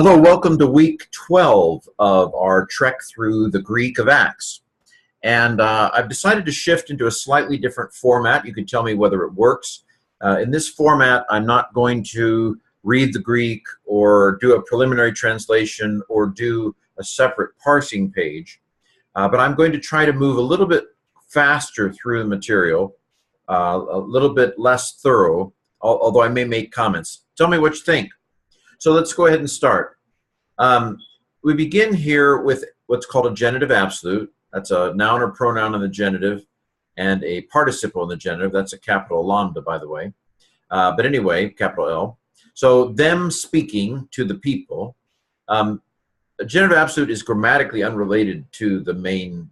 Hello, welcome to week 12 of our trek through the Greek of Acts. And I've decided to shift into a slightly different format. You can tell me whether it works. In this format, I'm not going to read the Greek or do a preliminary translation or do a separate parsing page. But I'm going to try to move a little bit faster through the material, a little bit less thorough, although I may make comments. Tell me what you think. So let's go ahead and start. We begin here with what's called a genitive absolute. That's a noun or pronoun in the genitive and a participle in the genitive. That's a capital lambda, by the way. But anyway, capital L. So them speaking to the people. A genitive absolute is grammatically unrelated to the main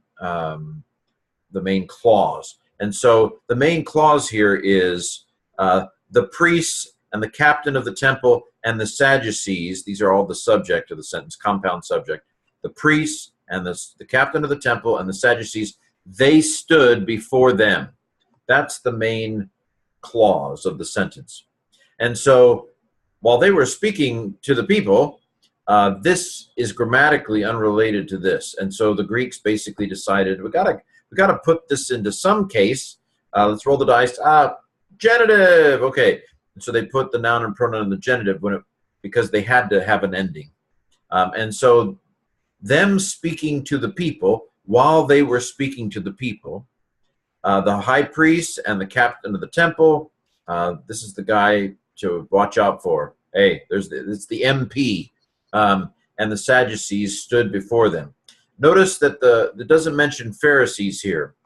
clause. And so the main clause here is the priests and the captain of the temple and the Sadducees. These are all the subject of the sentence, compound subject. The priests and the captain of the temple and the Sadducees, they stood before them. That's the main clause of the sentence. And so while they were speaking to the people, this is grammatically unrelated to this. And so the Greeks basically decided, we gotta put this into some case. Let's roll the dice. Genitive, okay. So they put the noun and pronoun in the genitive because they had to have an ending. And so them speaking to the people, while they were speaking to the people, the high priest and the captain of the temple, this is the guy to watch out for. Hey, it's the MP, and the Sadducees stood before them. Notice that it doesn't mention Pharisees here.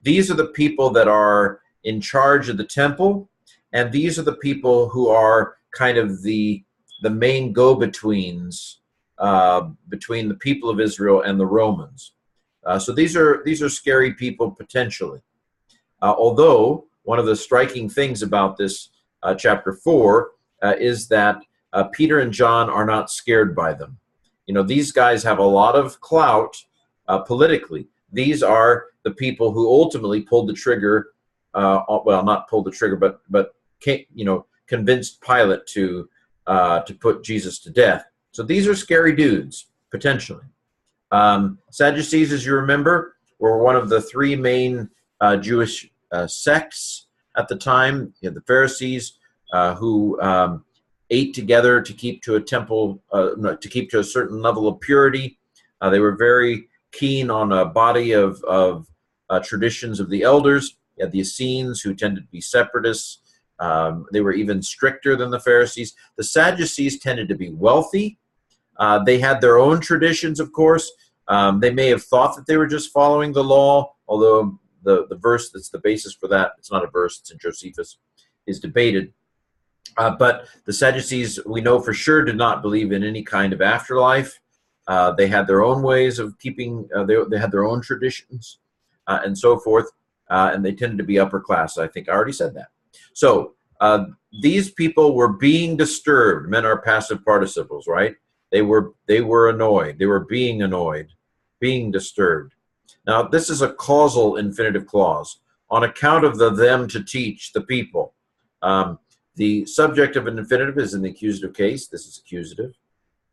These are the people that are in charge of the temple. And these are the people who are kind of the main go-betweens between the people of Israel and the Romans. So these are scary people potentially. Although one of the striking things about this chapter 4 is that Peter and John are not scared by them. You know, these guys have a lot of clout politically. These are the people who ultimately pulled the trigger. Well, not pulled the trigger, but convinced Pilate to put Jesus to death. So these are scary dudes, potentially. Sadducees, as you remember, were one of the three main Jewish sects at the time. You had the Pharisees, who ate together to keep to a temple, to keep to a certain level of purity. They were very keen on a body of traditions of the elders. You had the Essenes, who tended to be separatists. They were even stricter than the Pharisees. The Sadducees tended to be wealthy. They had their own traditions, of course. They may have thought that they were just following the law, although the verse that's the basis for that, it's not a verse, it's in Josephus, is debated. But the Sadducees, we know for sure, did not believe in any kind of afterlife. They had their own ways of keeping, they had their own traditions and so forth. And they tended to be upper class. I think I already said that. So these people were being disturbed. Men are passive participles, right? They were annoyed. They were being annoyed, being disturbed. Now, this is a causal infinitive clause. On account of them to teach the people. The subject of an infinitive is in the accusative case. This is accusative.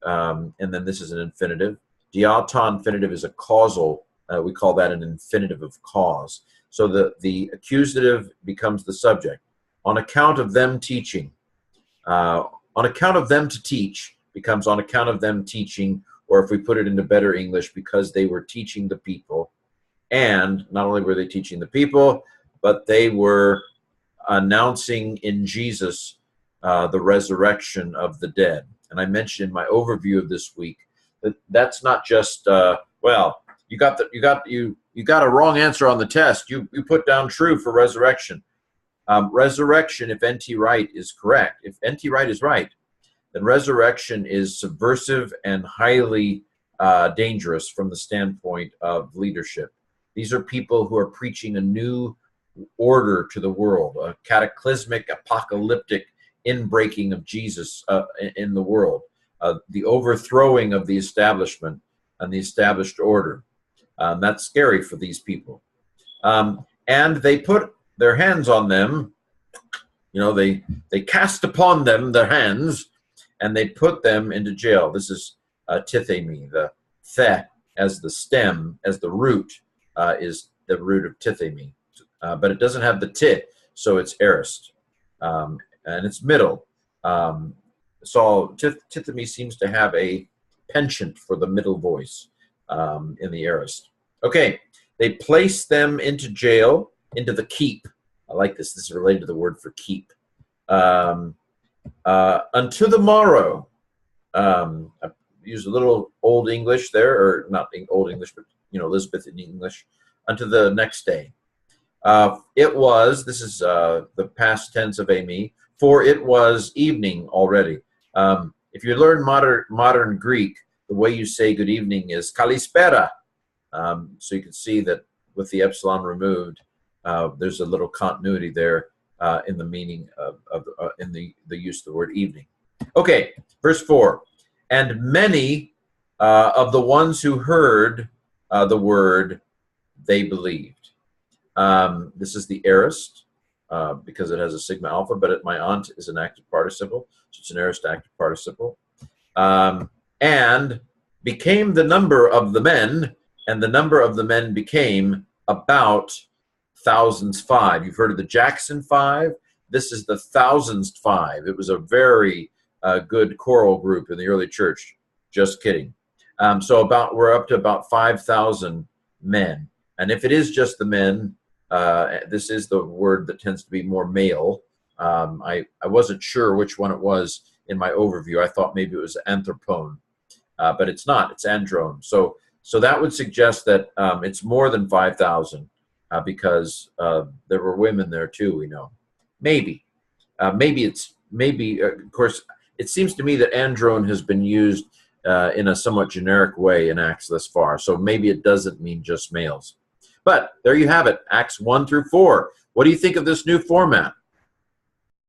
And then this is an infinitive. Diaton infinitive is a causal. We call that an infinitive of cause. So the accusative becomes the subject. On account of them teaching. On account of them to teach becomes on account of them teaching, or if we put it into better English, because they were teaching the people. And not only were they teaching the people, but they were announcing in Jesus the resurrection of the dead. And I mentioned in my overview of this week that that's not just, well, you got a wrong answer on the test. You put down true for resurrection. Resurrection, if N.T. Wright is correct, if N.T. Wright is right, then resurrection is subversive and highly dangerous from the standpoint of leadership. These are people who are preaching a new order to the world, a cataclysmic, apocalyptic inbreaking of Jesus in the world, the overthrowing of the establishment and the established order. That's scary for these people. And they put their hands on them, they cast upon them their hands, and they put them into jail. This is tithemi, the the as the stem, as the root, is the root of tithemi. But it doesn't have the ti, so it's aorist. And it's middle. So tithemi seems to have a penchant for the middle voice in the aorist. Okay, they place them into jail, into the keep. I like this. This is related to the word for keep. Unto the morrow. I used a little Old English there, or not Old English, but Elizabethan English. Unto the next day. It was. This is the past tense of eimi. For it was evening already. If you learn modern Greek, the way you say good evening is kalispera. So you can see that with the epsilon removed, there's a little continuity there in the meaning in the use of the word evening. Okay, verse 4. And many of the ones who heard the word, they believed. This is the aorist because it has a sigma alpha, but my aunt is an active participle, so it's an aorist active participle. And became the number of the men, and the number of the men became about thousands five. You've heard of the Jackson Five? This is the thousands five. It was a very good choral group in the early church. Just kidding. So we're up to about 5,000 men. And if it is just the men, this is the word that tends to be more male. I wasn't sure which one it was in my overview. I thought maybe it was anthropone, but it's not. It's androne. So that would suggest that it's more than 5,000 because there were women there too. We know. Maybe of course. It seems to me that androne has been used in a somewhat generic way in Acts thus far. So maybe it doesn't mean just males. But there you have it, Acts 1 through 4. What do you think of this new format?